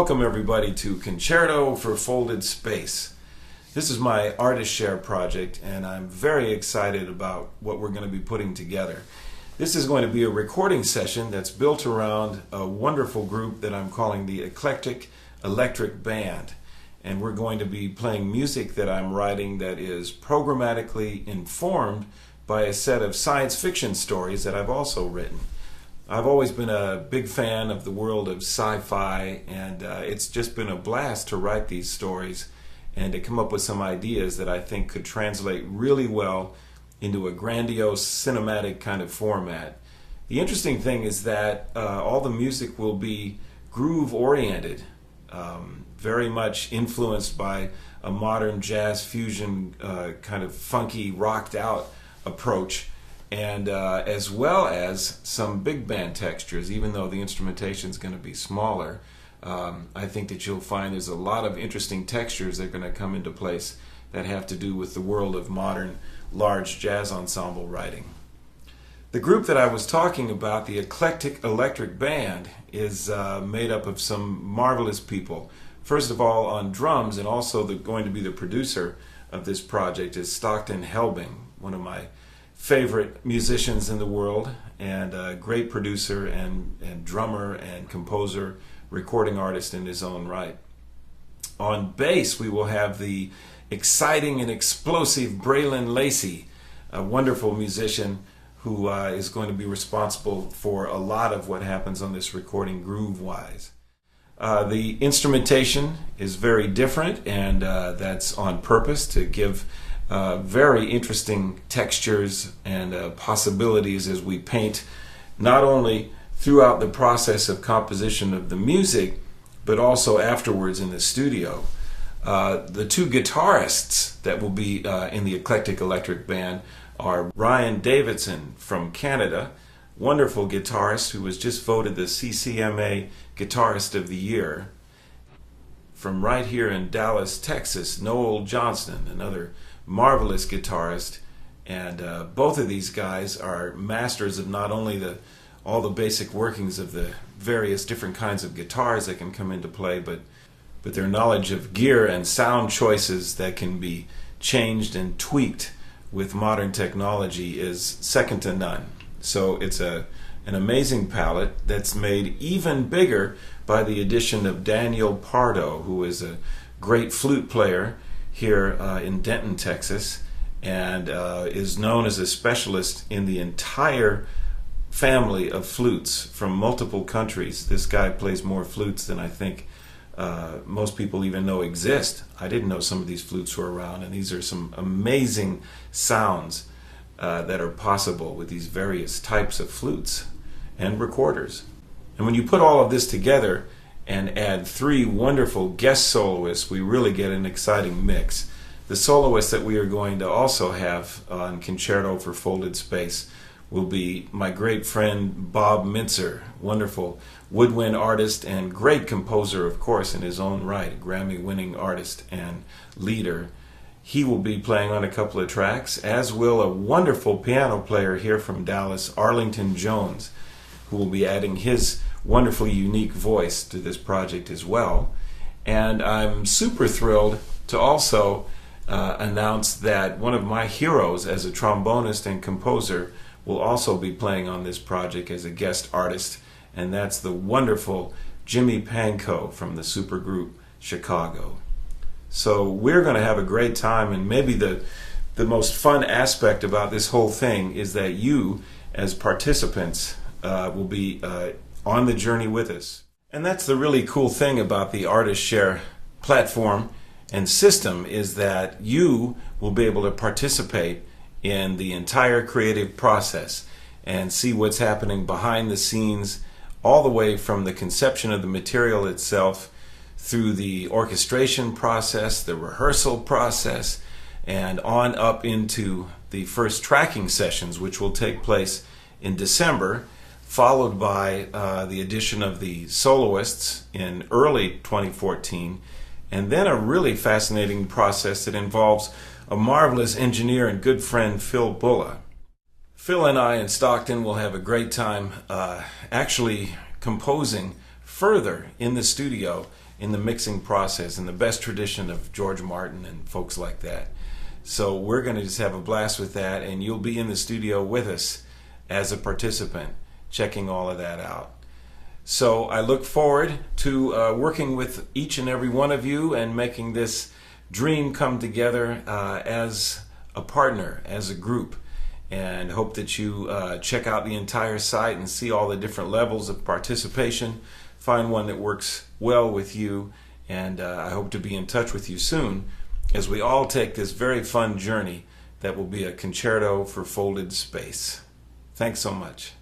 welcome everybody to Concerto for Folded Space. This is my ArtistShare project, and I'm very excited about what we're going to be putting together. This is going to be a recording session that's built around a wonderful group that I'm calling the Eclectic Electric Band. And we're going to be playing music that I'm writing that is programmatically informed by a set of science fiction stories that I've also written. I've always been a big fan of the world of sci-fi, and it's just been a blast to write these stories and to come up with some ideas that I think could translate really well into a grandiose cinematic kind of format. The interesting thing is that all the music will be groove-oriented, very much influenced by a modern jazz fusion kind of funky, rocked-out approach, and as well as some big band textures. Even though the instrumentation is going to be smaller, I think that you'll find there's a lot of interesting textures that are going to come into place that have to do with the world of modern large jazz ensemble writing. The group that I was talking about, the Eclectic Electric Band, is made up of some marvelous people. First of all, on drums, and also going to be the producer of this project, is Stockton Helbing, one of my favorite musicians in the world, and a great producer and drummer and composer, recording artist in his own right. On bass, we will have the exciting and explosive Braylon Lacey, a wonderful musician who is going to be responsible for a lot of what happens on this recording groove-wise. The instrumentation is very different, and that's on purpose to give very interesting textures and possibilities as we paint, not only throughout the process of composition of the music, but also afterwards in the studio. The two guitarists that will be in the Eclectic Electric Band are Ryan Davidson from Canada, wonderful guitarist who was just voted the CCMA Guitarist of the Year. From right here in Dallas, Texas, Noel Johnston, another marvelous guitarist, and both of these guys are masters of not only all the basic workings of the various different kinds of guitars that can come into play, but their knowledge of gear and sound choices that can be changed and tweaked with modern technology is second to none. So it's an amazing palette that's made even bigger by the addition of Daniel Pardo, who is a great flute player here in Denton, Texas, and is known as a specialist in the entire family of flutes from multiple countries. This guy plays more flutes than I think most people even know exist. I didn't know some of these flutes were around, and these are some amazing sounds that are possible with these various types of flutes and recorders. And when you put all of this together and add three wonderful guest soloists, we really get an exciting mix. The soloists that we are going to also have on Concerto for Folded Space will be my great friend Bob Mintzer, wonderful woodwind artist and great composer, of course, in his own right, Grammy-winning artist and leader. He will be playing on a couple of tracks, as will a wonderful piano player here from Dallas, Arlington Jones, who will be adding his wonderfully unique voice to this project as well. And I'm super thrilled to also announce that one of my heroes as a trombonist and composer will also be playing on this project as a guest artist, and that's the wonderful Jimmy Pankow from the supergroup Chicago. So we're going to have a great time, and maybe the most fun aspect about this whole thing is that you, as participants, will be on the journey with us. And that's the really cool thing about the ArtistShare platform and system, is that you will be able to participate in the entire creative process and see what's happening behind the scenes, all the way from the conception of the material itself through the orchestration process, the rehearsal process, and on up into the first tracking sessions, which will take place in December, followed by the addition of the soloists in early 2014, and then a really fascinating process that involves a marvelous engineer and good friend, Phil Bulla. Phil and I in Stockton will have a great time actually composing further in the studio in the mixing process in the best tradition of George Martin and folks like that. So we're going to just have a blast with that, and you'll be in the studio with us as a participant, checking all of that out. So I look forward to working with each and every one of you and making this dream come together as a partner, as a group, and hope that you check out the entire site and see all the different levels of participation. Find one that works well with you, and I hope to be in touch with you soon as we all take this very fun journey that will be a concerto for folded space. Thanks so much.